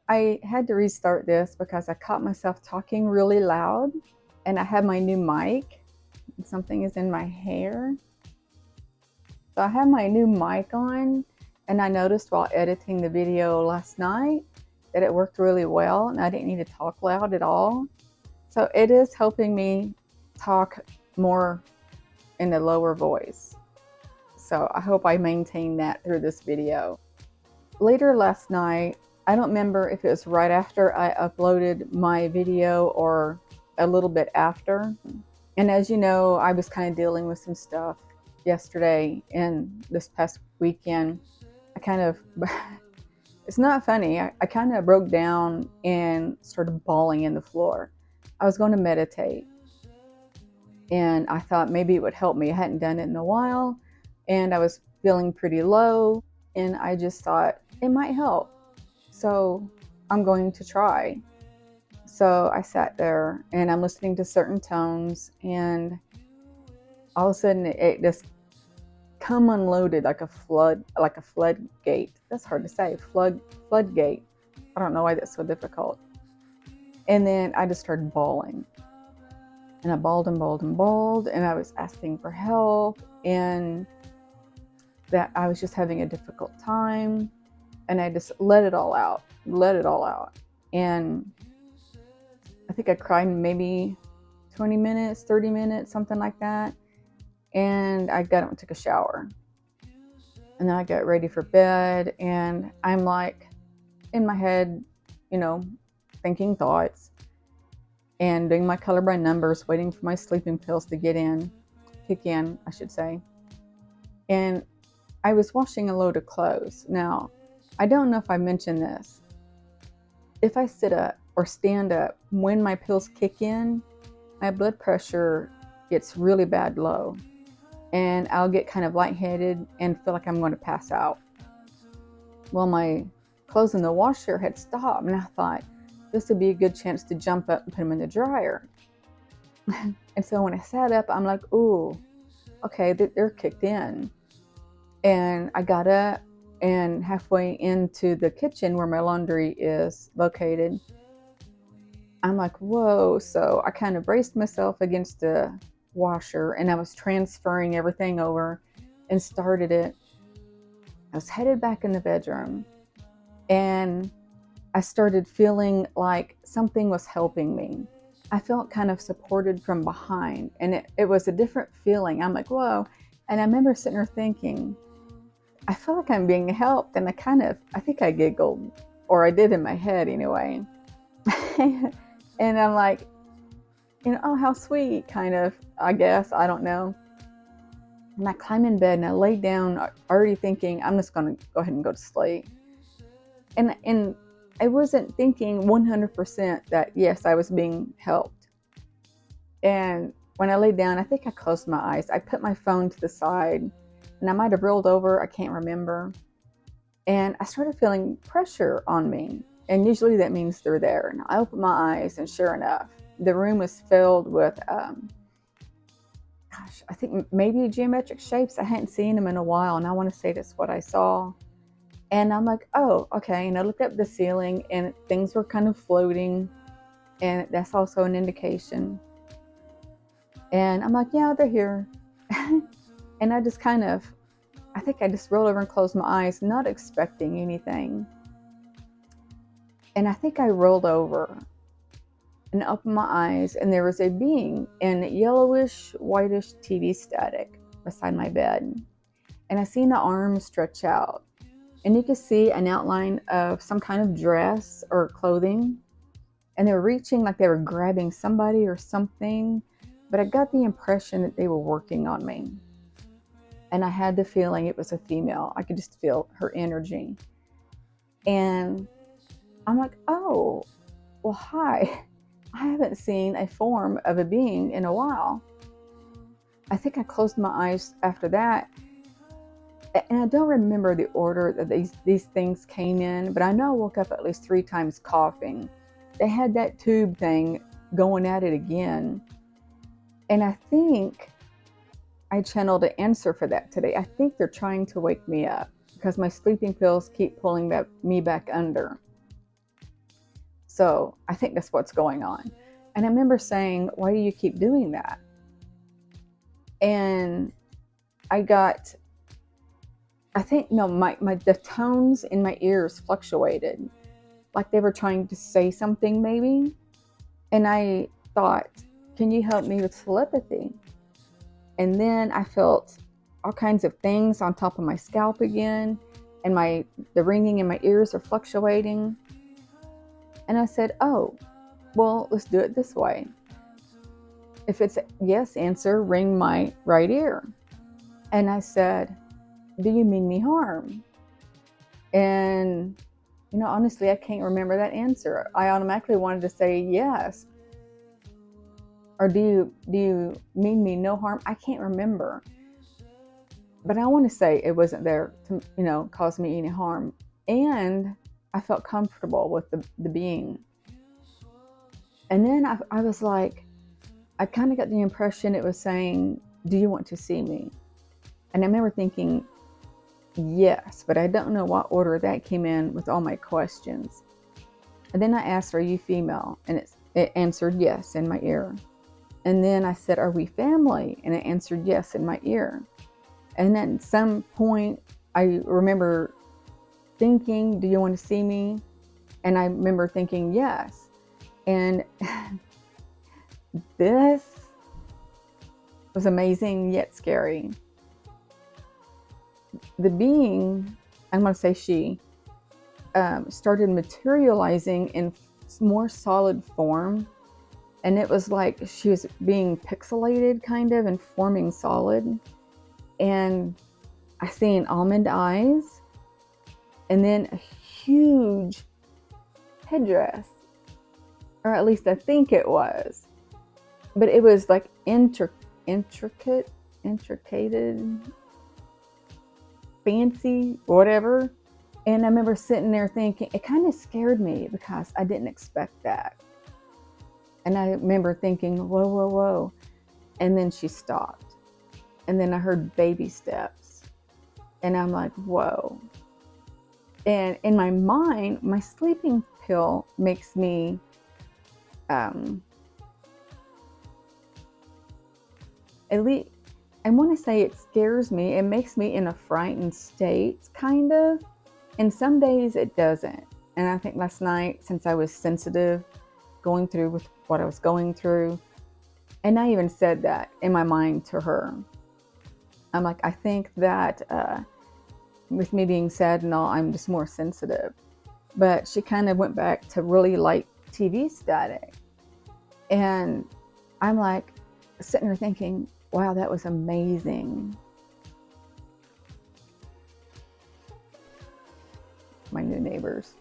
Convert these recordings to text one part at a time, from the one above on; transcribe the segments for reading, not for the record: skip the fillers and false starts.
I had to restart this because I caught myself talking really loud and I had my new mic. Something is in my hair. So I had my new mic on and I noticed while editing the video last night that it worked really well and I didn't need to talk loud at all. So it is helping me talk more in a lower voice. So I hope I maintain that through this video. Later last night, I don't remember if it was right after I uploaded my video or a little bit after. And as you know, I was kind of dealing with some stuff yesterday and this past weekend. I kind of, it's not funny. I kind of broke down and started bawling in the floor. I was going to meditate and I thought maybe it would help me. I hadn't done it in a while and I was feeling pretty low and I just thought it might help. So I'm going to try. So I sat there and I'm listening to certain tones and all of a sudden it just come unloaded like a floodgate. That's hard to say. Floodgate. I don't know why that's so difficult. And then I just started bawling. And I bawled and bawled and bawled and I was asking for help and that I was just having a difficult time and I just let it all out. And I think I cried maybe 20 minutes, 30 minutes, something like that. And I got up and took a shower. And then I got ready for bed and I'm like in my head, thinking thoughts and doing my color by numbers, waiting for my sleeping pills to kick in, I should say. And I was washing a load of clothes. Now, I don't know if I mentioned this. If I sit up or stand up when my pills kick in, my blood pressure gets really bad low. And I'll get kind of lightheaded and feel like I'm going to pass out. Well, my clothes in the washer had stopped, and I thought this would be a good chance to jump up and put them in the dryer. And so when I sat up, I'm like, ooh, okay, they're kicked in. And I got up and halfway into the kitchen where my laundry is located, I'm like, whoa. So I kind of braced myself against the washer and I was transferring everything over and started it. I was headed back in the bedroom and I started feeling like something was helping me. I felt kind of supported from behind and it was a different feeling. I'm like, whoa. And I remember sitting there thinking, I feel like I'm being helped. And I think I giggled, or I did in my head anyway. And I'm like, oh, how sweet, kind of, I guess, I don't know. And I climbed in bed and I laid down already thinking, I'm just going to go ahead and go to sleep. And I wasn't thinking 100% that, yes, I was being helped. And when I laid down, I think I closed my eyes. I put my phone to the side and I might have rolled over. I can't remember. And I started feeling pressure on me. And usually that means they're there. And I opened my eyes and sure enough, the room was filled with, I think maybe geometric shapes. I hadn't seen them in a while. And I want to say that's what I saw. And I'm like, oh, okay. And I looked up at the ceiling and things were kind of floating. And that's also an indication. And I'm like, yeah, they're here. And I think I just rolled over and closed my eyes, not expecting anything. And I think I rolled over and opened my eyes and there was a being in yellowish, whitish TV static beside my bed. And I seen the arm stretch out. And you could see an outline of some kind of dress or clothing. And they were reaching like they were grabbing somebody or something. But I got the impression that they were working on me. And I had the feeling it was a female. I could just feel her energy. And I'm like, oh, well, hi. I haven't seen a form of a being in a while. I think I closed my eyes after that. And I don't remember the order that these things came in, but I know I woke up at least 3 times coughing. They had that tube thing going at it again. And I think I channeled an answer for that today. I think they're trying to wake me up because my sleeping pills keep pulling me back under. So I think that's what's going on. And I remember saying, why do you keep doing that? And the tones in my ears fluctuated, like they were trying to say something maybe. And I thought, can you help me with telepathy? And then I felt all kinds of things on top of my scalp again, and the ringing in my ears are fluctuating. And I said, oh, well, let's do it this way. If it's a yes answer, ring my right ear. And I said, do you mean me harm? And, honestly, I can't remember that answer. I automatically wanted to say yes. Or do you mean me no harm? I can't remember. But I want to say it wasn't there to, cause me any harm. And I felt comfortable with the being. And then I was like, I kind of got the impression it was saying, do you want to see me? And I remember thinking, yes, but I don't know what order that came in with all my questions. And then I asked, are you female? And it answered yes in my ear. And then I said, are we family? And it answered yes in my ear. And then at some point, I remember thinking, do you want to see me? And I remember thinking, yes. And this was amazing yet scary. The being, I'm going to say she, started materializing in more solid form. And it was like she was being pixelated kind of and forming solid. And I seen almond eyes and then a huge headdress, or at least I think it was. But it was like intricated, fancy, whatever. And I remember sitting there thinking, it kind of scared me because I didn't expect that. And I remember thinking, whoa, whoa, whoa. And then she stopped. And then I heard baby steps. And I'm like, whoa. And in my mind, my sleeping pill makes me at least, I want to say it scares me. It makes me in a frightened state, kind of. And some days it doesn't. And I think last night, since I was sensitive, going through with what I was going through, and I even said that in my mind to her. I'm like, I think that with me being sad and all, I'm just more sensitive. But she kind of went back to really light TV static. And I'm like sitting there thinking, wow, that was amazing. My new neighbors.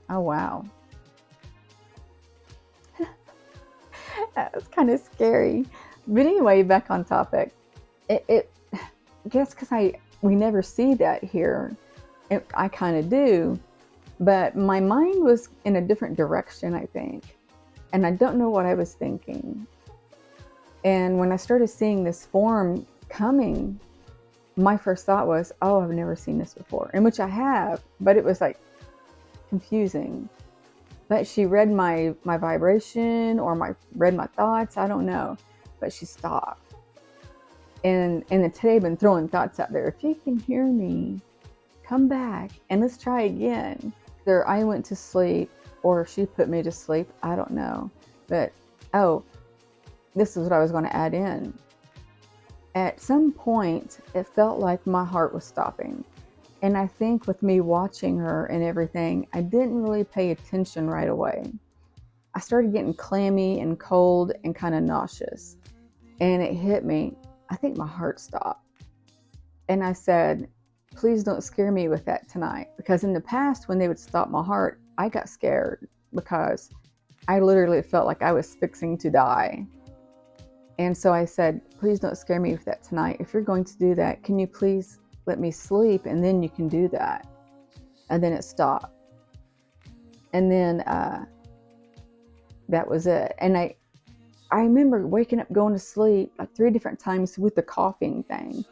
Oh, wow. That was kind of scary. But anyway, back on topic. I guess because we never see that here. I kind of do. But my mind was in a different direction, I think. And I don't know what I was thinking. And when I started seeing this form coming, my first thought was, oh, I've never seen this before. And which I have, but it was like confusing. But she read my vibration or read my thoughts. I don't know. But she stopped. And then today I've been throwing thoughts out there. If you can hear me, come back and let's try again. Either I went to sleep or she put me to sleep. I don't know. But, this is what I was going to add in. At some point, it felt like my heart was stopping. And I think with me watching her and everything, I didn't really pay attention right away. I started getting clammy and cold and kind of nauseous. And it hit me. I think my heart stopped. And I said, please don't scare me with that tonight. Because in the past, when they would stop my heart, I got scared because I literally felt like I was fixing to die. And so I said, please don't scare me with that tonight. If you're going to do that, can you please let me sleep and then you can do that? And then it stopped. And then that was it. And I remember waking up, going to sleep like 3 different times with the coughing thing.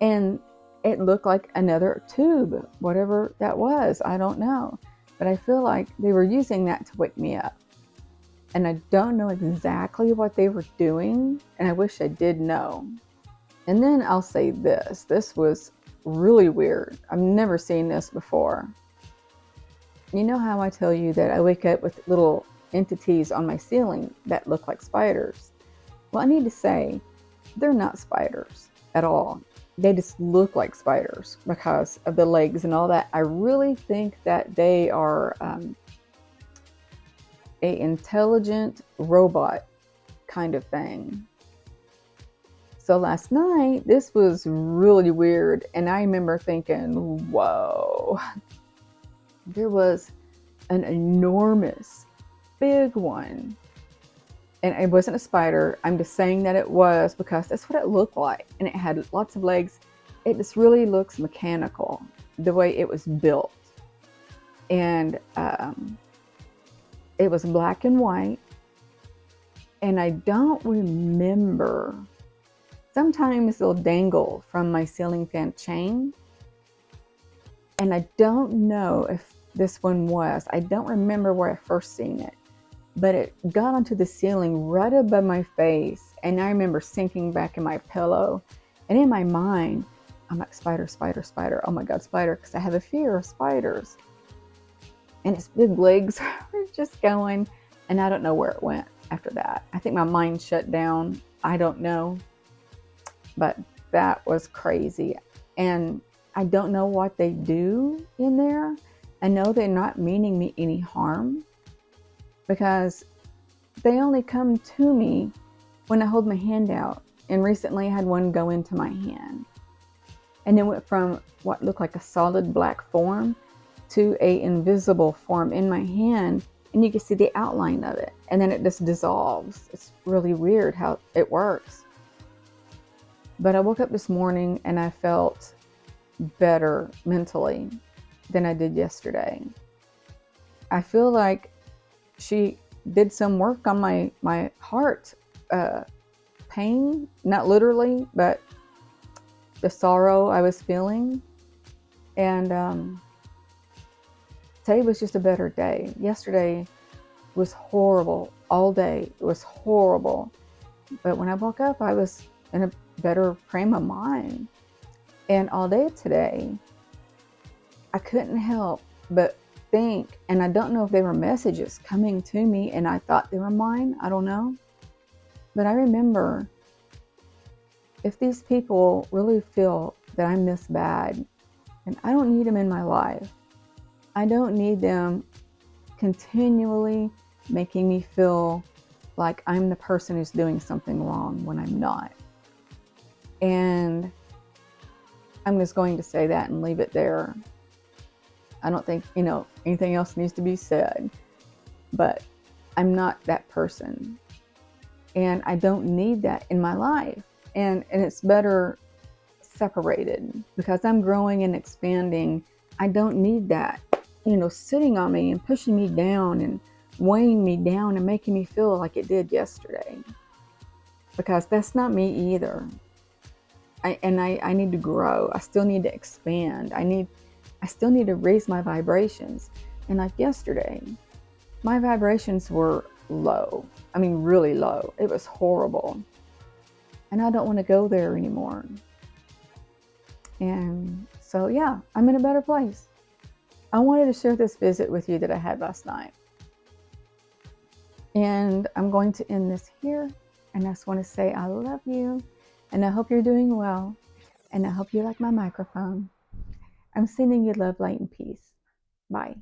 And it looked like another tube, whatever that was. I don't know. but I feel like they were using that to wake me up. And I don't know exactly what they were doing, and I wish I did know. And then I'll say this was really weird. I've never seen this before. You know how I tell you that I wake up with little entities on my ceiling that look like spiders? Well, I need to say, they're not spiders at all. They just look like spiders because of the legs and all that. I really think that they are a intelligent robot kind of thing. So last night, this was really weird, and I remember thinking, whoa, there was an enormous, big one. And it wasn't a spider. I'm just saying that it was because that's what it looked like. And it had lots of legs. It just really looks mechanical, the way it was built. And it was black and white. And I don't remember. Sometimes they'll dangle from my ceiling fan chain. And I don't know if this one was. I don't remember where I first seen it. But it got onto the ceiling right above my face. And I remember sinking back in my pillow. And in my mind, I'm like, spider, spider, spider. Oh my God, spider. Because I have a fear of spiders. And its big legs were just going. And I don't know where it went after that. I think my mind shut down. I don't know. But that was crazy. And I don't know what they do in there. I know they're not meaning me any harm, because they only come to me when I hold my hand out. And recently I had one go into my hand. And it went from what looked like a solid black form to an invisible form in my hand. And you can see the outline of it. And then it just dissolves. It's really weird how it works. But I woke up this morning and I felt better mentally than I did yesterday. I feel like she did some work on my heart pain, not literally, but the sorrow I was feeling. And today was just a better day. Yesterday was horrible all day. It was horrible. But when I woke up, I was in a better frame of mind. And all day today, I couldn't help but think, and I don't know if they were messages coming to me and I thought they were mine. I don't know. But I remember, if these people really feel that I'm this bad, and I don't need them in my life. I don't need them continually making me feel like I'm the person who's doing something wrong when I'm not. And I'm just going to say that and leave it there. I don't think, anything else needs to be said, but I'm not that person. And I don't need that in my life. And it's better separated, because I'm growing and expanding. I don't need that, sitting on me and pushing me down and weighing me down and making me feel like it did yesterday, because that's not me either. I need to grow. I still need to expand. I still need to raise my vibrations. And like yesterday, my vibrations were low. I mean, really low. It was horrible. And I don't want to go there anymore. And so, yeah, I'm in a better place. I wanted to share this visit with you that I had last night. And I'm going to end this here. And I just want to say I love you. And I hope you're doing well. And I hope you like my microphone. I'm sending you love, light, and peace. Bye.